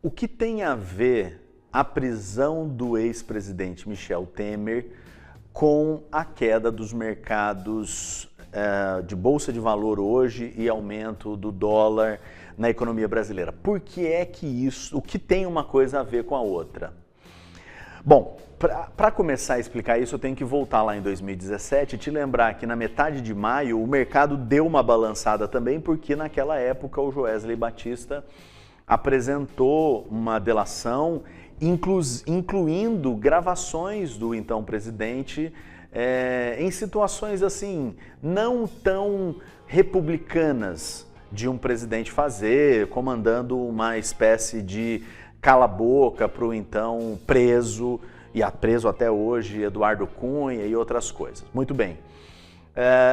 O que tem a ver a prisão do ex-presidente Michel Temer com a queda dos mercados de bolsa de valor hoje e aumento do dólar na economia brasileira? Por que é que isso, o que tem uma coisa a ver com a outra? Bom, para começar a explicar isso, eu tenho que voltar lá em 2017 e te lembrar que na metade de maio o mercado deu uma balançada também, porque naquela época o Joesley Batista apresentou uma delação, incluindo gravações do então presidente em situações assim, não tão republicanas de um presidente fazer, comandando uma espécie de cala-boca para o então preso, e preso até hoje, Eduardo Cunha e outras coisas. Muito bem.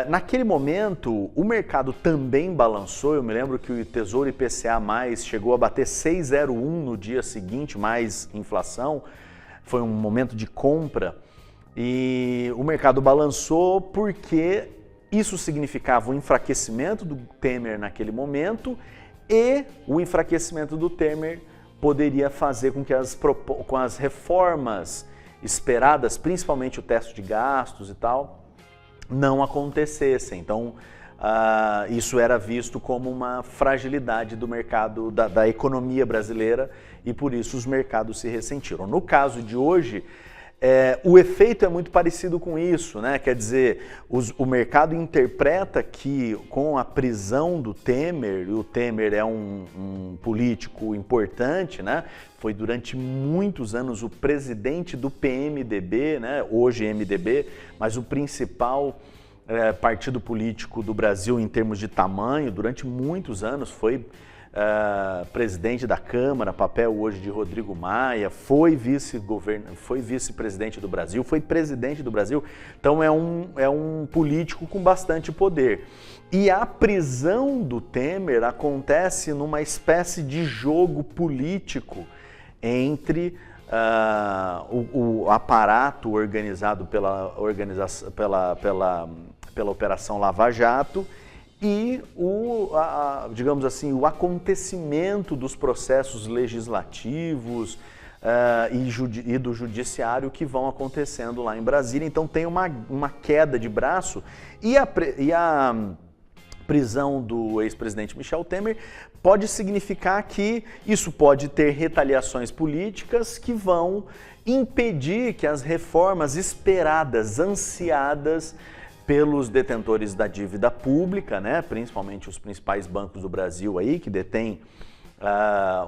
Naquele momento, o mercado também balançou. Eu me lembro que o Tesouro IPCA+, chegou a bater 6,01 no dia seguinte, mais inflação. Foi um momento de compra e o mercado balançou porque isso significava o enfraquecimento do Temer naquele momento, e o enfraquecimento do Temer poderia fazer com que as reformas esperadas, principalmente o teto de gastos e tal, não acontecessem. Então, isso era visto como uma fragilidade do mercado, da economia brasileira, e por isso os mercados se ressentiram. No caso de hoje, o efeito é muito parecido com isso, né? Quer dizer, o mercado interpreta que com a prisão do Temer, e o Temer é um político importante, né? Foi durante muitos anos o presidente do PMDB, né? Hoje MDB, mas o principal partido político do Brasil em termos de tamanho, durante muitos anos foi presidente da Câmara, papel hoje de Rodrigo Maia, foi vice-presidente do Brasil, foi presidente do Brasil, então é um político com bastante poder. E a prisão do Temer acontece numa espécie de jogo político entre o aparato organizado pela Operação Lava Jato e digamos assim, o acontecimento dos processos legislativos e do judiciário que vão acontecendo lá em Brasília. Então tem uma queda de braço e a prisão do ex-presidente Michel Temer pode significar que isso pode ter retaliações políticas que vão impedir que as reformas esperadas, ansiadas pelos detentores da dívida pública, né, principalmente os principais bancos do Brasil aí, que detêm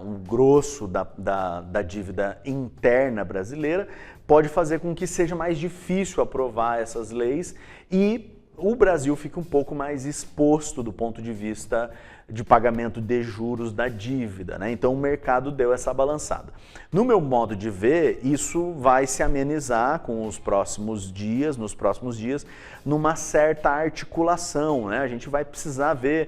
um grosso da dívida interna brasileira, pode fazer com que seja mais difícil aprovar essas leis e o Brasil fica um pouco mais exposto do ponto de vista de pagamento de juros da dívida, né? Então o mercado deu essa balançada. No meu modo de ver, isso vai se amenizar com nos próximos dias, numa certa articulação, né? A gente vai precisar ver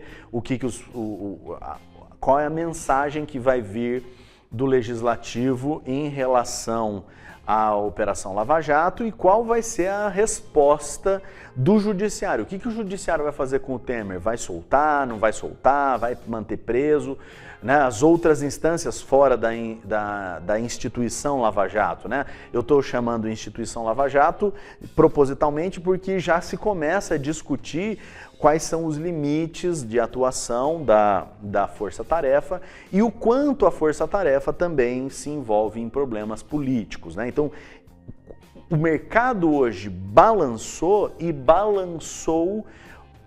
qual é a mensagem que vai vir do Legislativo em relação à Operação Lava Jato e qual vai ser a resposta do Judiciário. O que o Judiciário vai fazer com o Temer? Vai soltar, não vai soltar, vai manter preso? Né? As outras instâncias fora da instituição Lava Jato, né? Eu estou chamando instituição Lava Jato propositalmente porque já se começa a discutir quais são os limites de atuação da força-tarefa e o quanto a força-tarefa também se envolve em problemas políticos, né? Então, o mercado hoje balançou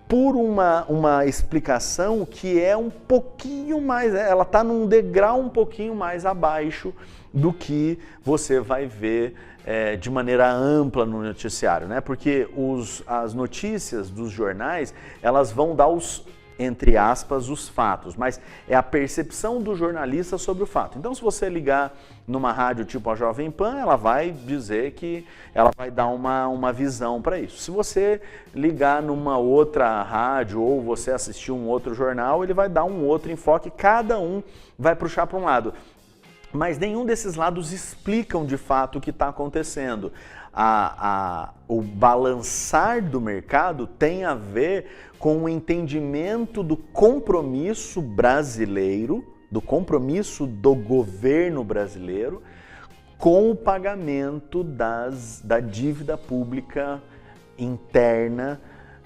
por uma explicação que é um pouquinho mais, ela está num degrau um pouquinho mais abaixo do que você vai ver de maneira ampla no noticiário, né? Porque as notícias dos jornais, elas vão dar entre aspas, os fatos, mas é a percepção do jornalista sobre o fato. Então, se você ligar numa rádio tipo a Jovem Pan, ela vai dizer que ela vai dar uma visão para isso. Se você ligar numa outra rádio ou você assistir um outro jornal, ele vai dar um outro enfoque, cada um vai puxar para um lado. Mas nenhum desses lados explicam de fato o que está acontecendo. O balançar do mercado tem a ver com o entendimento do compromisso brasileiro do compromisso do governo brasileiro com o pagamento da dívida pública interna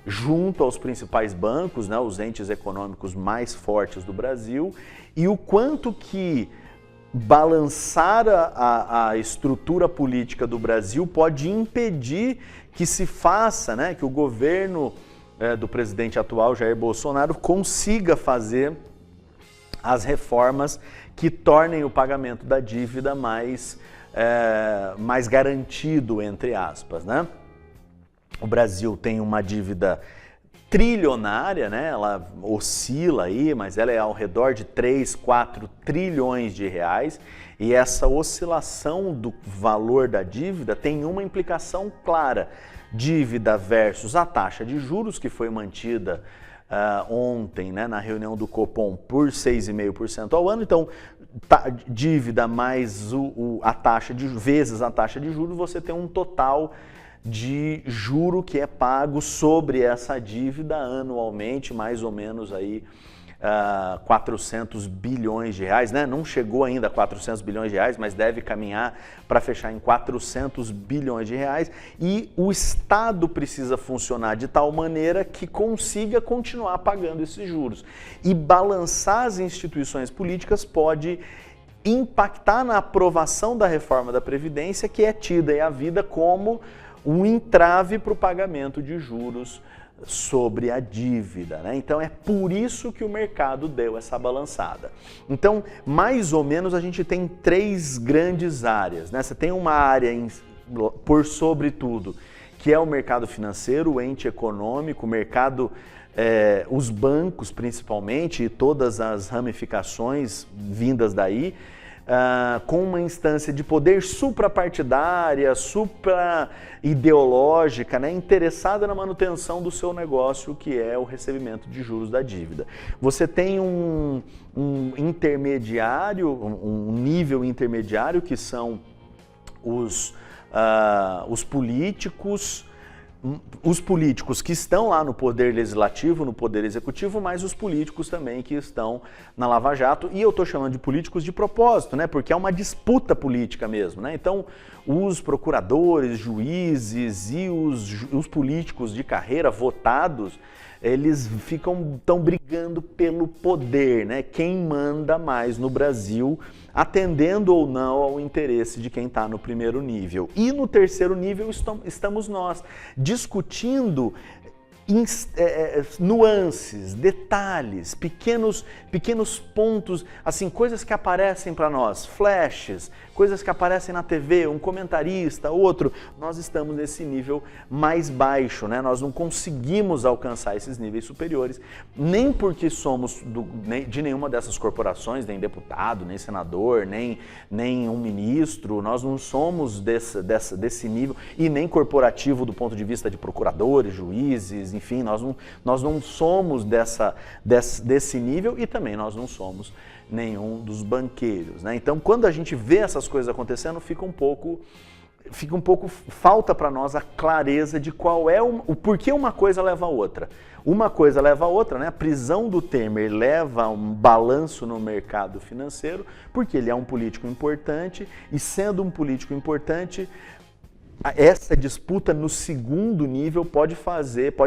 junto aos principais bancos, né, os entes econômicos mais fortes do Brasil, e o quanto que balançar a estrutura política do Brasil pode impedir que se faça, né, que o governo do presidente atual, Jair Bolsonaro, consiga fazer as reformas que tornem o pagamento da dívida mais garantido, entre aspas, né? O Brasil tem uma dívida trilionária, né? Ela oscila aí, mas ela é ao redor de 3, 4 trilhões de reais, e essa oscilação do valor da dívida tem uma implicação clara: dívida versus a taxa de juros, que foi mantida ontem, né, na reunião do Copom, por 6,5% ao ano. Então, dívida mais a taxa de vezes a taxa de juros, você tem um total de juro que é pago sobre essa dívida anualmente, mais ou menos aí 400 bilhões de reais, né? Não chegou ainda a 400 bilhões de reais, mas deve caminhar para fechar em 400 bilhões de reais, e o Estado precisa funcionar de tal maneira que consiga continuar pagando esses juros. E balançar as instituições políticas pode impactar na aprovação da reforma da Previdência, que é tida em a vida como um entrave para o pagamento de juros sobre a dívida, né? Então é por isso que o mercado deu essa balançada. Então, mais ou menos, a gente tem 3 grandes áreas, né? Você tem uma área, por sobretudo, que é o mercado financeiro, o ente econômico, o mercado, os bancos principalmente, e todas as ramificações vindas daí, com uma instância de poder suprapartidária, supra-ideológica, né, interessada na manutenção do seu negócio, que é o recebimento de juros da dívida. Você tem um intermediário, um nível intermediário, que são os políticos que estão lá no poder legislativo, no poder executivo, mas os políticos também que estão na Lava Jato. E eu estou chamando de políticos de propósito, né? Porque é uma disputa política mesmo, né? Então, os procuradores, juízes e os políticos de carreira votados, eles estão brigando pelo poder, né? Quem manda mais no Brasil, atendendo ou não ao interesse de quem está no primeiro nível. E no terceiro nível estamos nós, discutindo nuances, detalhes, pequenos pontos, assim, coisas que aparecem para nós, flashes, coisas que aparecem na TV, um comentarista, outro. Nós estamos nesse nível mais baixo, né? Nós não conseguimos alcançar esses níveis superiores, nem porque somos de nenhuma dessas corporações, nem deputado, nem senador, nem um ministro. Nós não somos desse nível, e nem corporativo do ponto de vista de procuradores, juízes, enfim, nós não somos desse nível, e também nós não somos nenhum dos banqueiros, né? Então, quando a gente vê essas coisas acontecendo, falta para nós a clareza de qual é o porquê uma coisa leva a outra. Uma coisa leva a outra, né? A prisão do Temer leva a um balanço no mercado financeiro, porque ele é um político importante, e sendo um político importante, essa disputa no segundo nível pode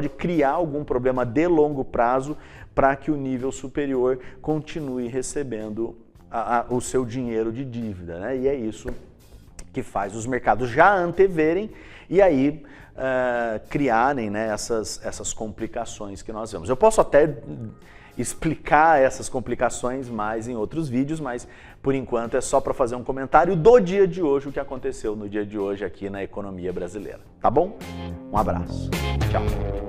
criar algum problema de longo prazo para que o nível superior continue recebendo o seu dinheiro de dívida, né? E é isso que faz os mercados já anteverem e aí criarem, né, essas complicações que nós vemos. Eu posso até explicar essas complicações mais em outros vídeos, mas por enquanto é só para fazer um comentário do dia de hoje, o que aconteceu no dia de hoje aqui na economia brasileira. Tá bom? Um abraço. Tchau.